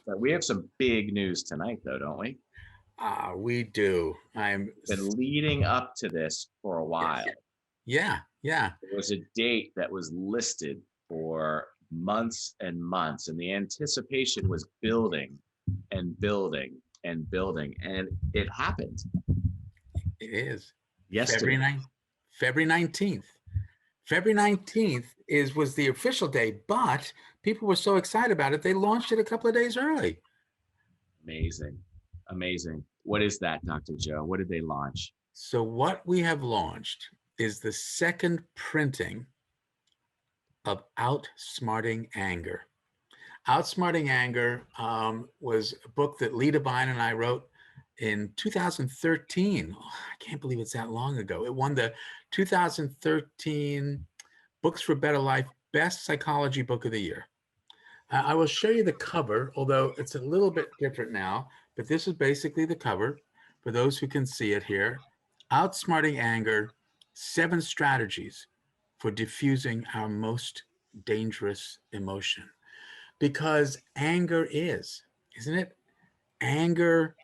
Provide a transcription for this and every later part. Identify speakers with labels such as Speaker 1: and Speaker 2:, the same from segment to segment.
Speaker 1: But we have some big news tonight, though, don't we?
Speaker 2: We do.
Speaker 1: Been leading up to this for a
Speaker 2: Yes.
Speaker 1: while.
Speaker 2: Yeah, yeah.
Speaker 1: There was a date that was listed for months and months, and the anticipation was building and building and building, and it happened
Speaker 2: It is. February
Speaker 1: yesterday.
Speaker 2: 9th, February 19th. February 19th was the official day, but people were so excited about it, they launched it a couple of days early.
Speaker 1: Amazing. Amazing. What is that, Dr. Joe? What did they launch?
Speaker 2: So what we have launched is the second printing of Outsmarting Anger. Outsmarting Anger was a book that Lee Devine and I wrote in 2013. Oh, I can't believe it's that long ago. It won the 2013 Books for a Better Life Best Psychology Book of the Year. I will show you the cover, although it's a little bit different now, but this is basically the cover for those who can see it here. Outsmarting Anger, 7 Strategies for Diffusing Our Most Dangerous Emotion. Because anger isn't it? Anger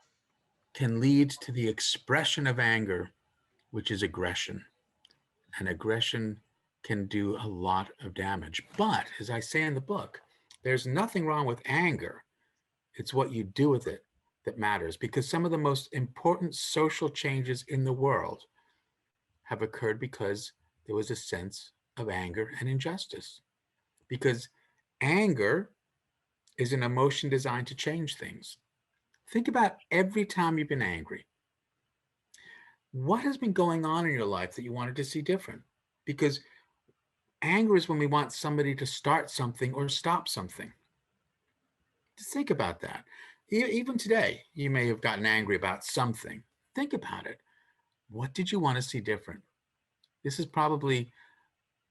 Speaker 2: can lead to the expression of anger, which is aggression. And aggression can do a lot of damage. But as I say in the book, there's nothing wrong with anger. It's what you do with it that matters, because some of the most important social changes in the world have occurred because there was a sense of anger and injustice. Because anger is an emotion designed to change things. Think about every time you've been angry. What has been going on in your life that you wanted to see different? Because anger is when we want somebody to start something or stop something. Just think about that. Even today, you may have gotten angry about something. Think about it. What did you want to see different? This is probably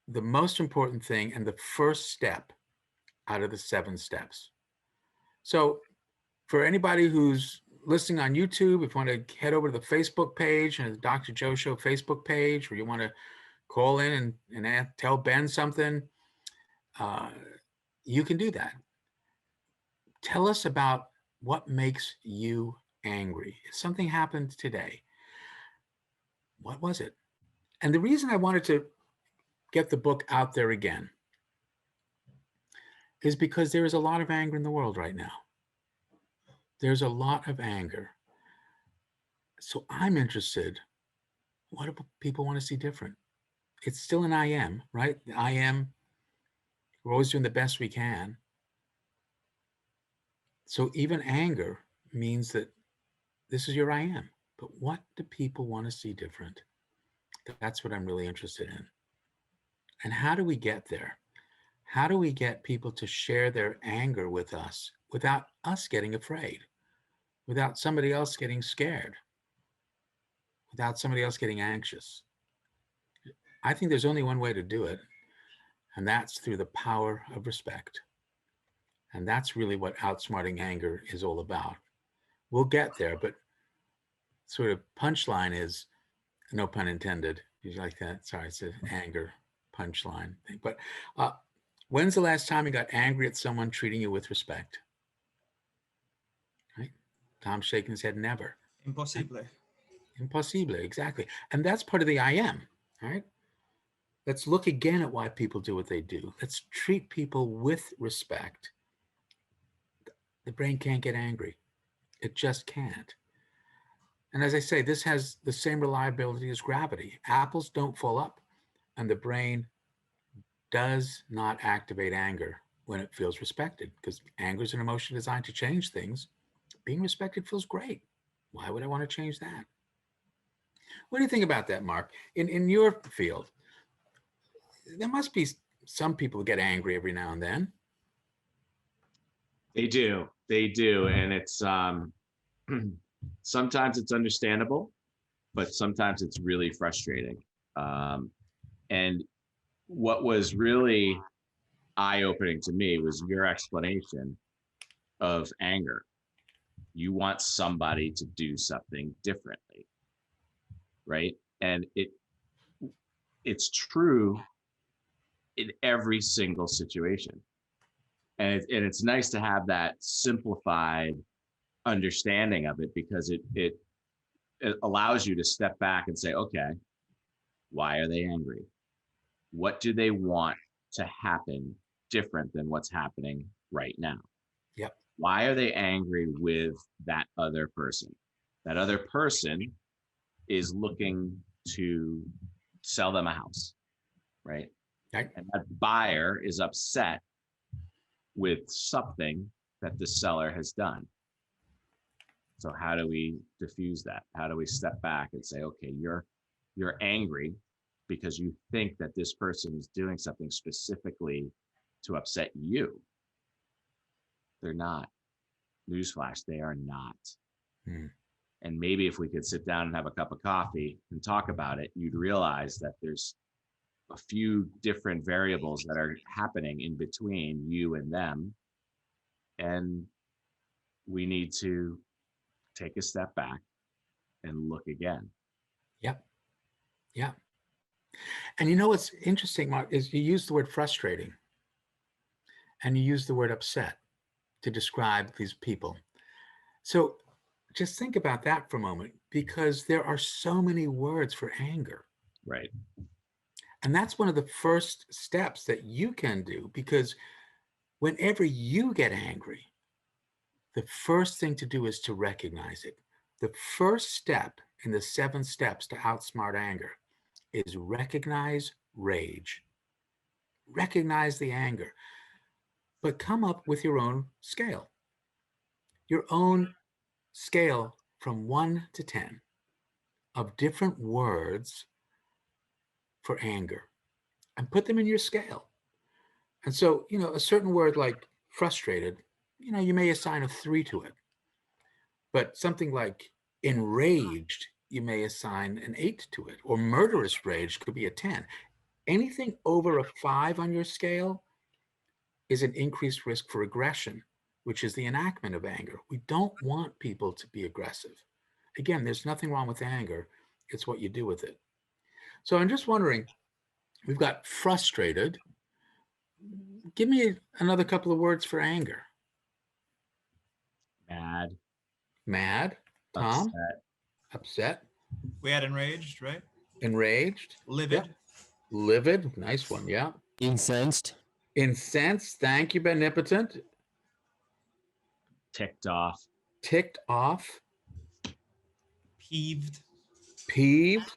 Speaker 2: the most important thing and the first step out of the 7 steps. So for anybody who's listening on YouTube, if you want to head over to the Facebook page and the Dr. Joe Show Facebook page, or you want to call in and tell Ben something, you can do that. Tell us about what makes you angry. If something happened today, what was it? And the reason I wanted to get the book out there again is because there is a lot of anger in the world right now. There's a lot of anger. So I'm interested, what do people want to see different? It's still an I am, right? I am, we're always doing the best we can. So even anger means that this is your I am. But what do people want to see different? That's what I'm really interested in. And how do we get there? How do we get people to share their anger with us without us getting afraid, without somebody else getting scared, without somebody else getting anxious? I think there's only one way to do it, and that's through the power of respect. And that's really what Outsmarting Anger is all about. We'll get there, but sort of punchline is, no pun intended. You like that? Sorry, it's an anger punchline thing. But when's the last time you got angry at someone treating you with respect? Right? Tom's shaking his head, never.
Speaker 3: Impossible.
Speaker 2: Right? Impossible, exactly. And that's part of the I am, right? Let's look again at why people do what they do. Let's treat people with respect. The brain can't get angry. It just can't. And as I say, this has the same reliability as gravity. Apples don't fall up, and the brain does not activate anger when it feels respected, because anger is an emotion designed to change things. Being respected feels great. Why would I want to change that? What do you think about that, Mark? In your field, there must be some people who get angry every now and then.
Speaker 1: They do. They do. And it's sometimes it's understandable, but sometimes it's really frustrating. And what was really eye-opening to me was your explanation of anger. You want somebody to do something differently, right? And it's true in every single situation. And it's nice to have that simplified understanding of it, because it allows you to step back and say, okay, why are they angry? What do they want to happen different than what's happening right now?
Speaker 2: Yep.
Speaker 1: Why are they angry with that other person? That other person is looking to sell them a house, right?
Speaker 2: Right.
Speaker 1: And that buyer is upset with something that the seller has done. So how do we diffuse that? How do we step back and say, okay, you're angry because you think that this person is doing something specifically to upset you. They're not. Newsflash, they are not.
Speaker 2: Hmm.
Speaker 1: And maybe if we could sit down and have a cup of coffee and talk about it, you'd realize that there's a few different variables that are happening in between you and them. And we need to take a step back and look again.
Speaker 2: Yep. Yeah. And you know what's interesting, Mark, is you use the word frustrating and you use the word upset to describe these people. So just think about that for a moment, because there are so many words for anger.
Speaker 1: Right.
Speaker 2: And that's one of the first steps that you can do, because whenever you get angry, the first thing to do is to recognize it. The first step in the 7 steps to outsmart anger is recognize rage. Recognize the anger, but come up with your own scale. Your own scale from 1 to 10 of different words for anger, and put them in your scale. And so, a certain word like frustrated, you may assign a 3 to it. But something like enraged, you may assign an 8 to it, or murderous rage could be a 10. Anything over a 5 on your scale is an increased risk for aggression, which is the enactment of anger. We don't want people to be aggressive. Again, there's nothing wrong with anger. It's what you do with it. So I'm just wondering, we've got frustrated. Give me another couple of words for anger.
Speaker 1: Mad.
Speaker 2: Mad. Tom?
Speaker 1: Upset.
Speaker 2: Upset.
Speaker 3: We had enraged, right?
Speaker 2: Enraged.
Speaker 3: Livid.
Speaker 2: Yep. Livid. Nice one. Yeah.
Speaker 4: Incensed.
Speaker 2: Incensed. Thank you, beneficent.
Speaker 1: Ticked off.
Speaker 2: Ticked off.
Speaker 3: Peeved.
Speaker 2: Peeved.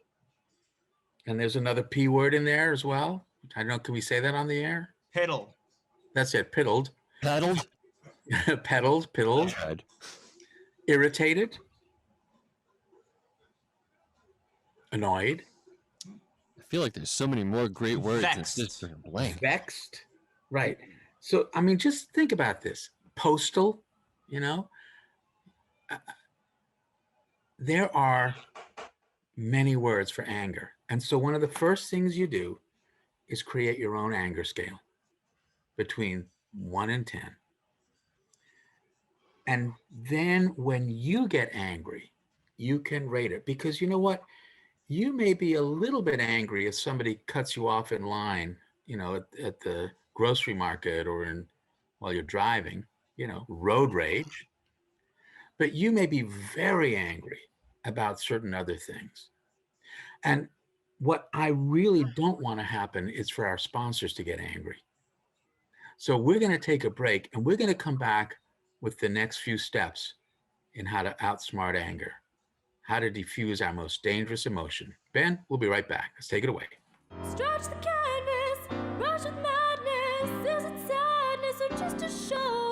Speaker 2: And there's another P word in there as well. I don't know. Can we say that on the air?
Speaker 3: Piddled.
Speaker 2: That's it. Piddled.
Speaker 4: Paddled.
Speaker 2: Peddled. Piddled.
Speaker 4: Tried.
Speaker 2: Irritated. Annoyed.
Speaker 4: I feel like there's so many more great words than
Speaker 3: Vexed.
Speaker 4: just blank.
Speaker 2: Vexed. Right. So, I mean, just think about this. Postal, there are many words for anger. And so one of the first things you do is create your own anger scale between 1 and 10. And then when you get angry, you can rate it, because you know what? You may be a little bit angry if somebody cuts you off in line, at the grocery market or while you're driving, road rage. But you may be very angry about certain other things. And what I really don't want to happen is for our sponsors to get angry. So we're going to take a break, and we're going to come back with the next few steps in how to outsmart anger, how to diffuse our most dangerous emotion. Ben, we'll be right back. Let's take it away.
Speaker 5: Stretch the kindness, rush with madness. Is it sadness or just a show?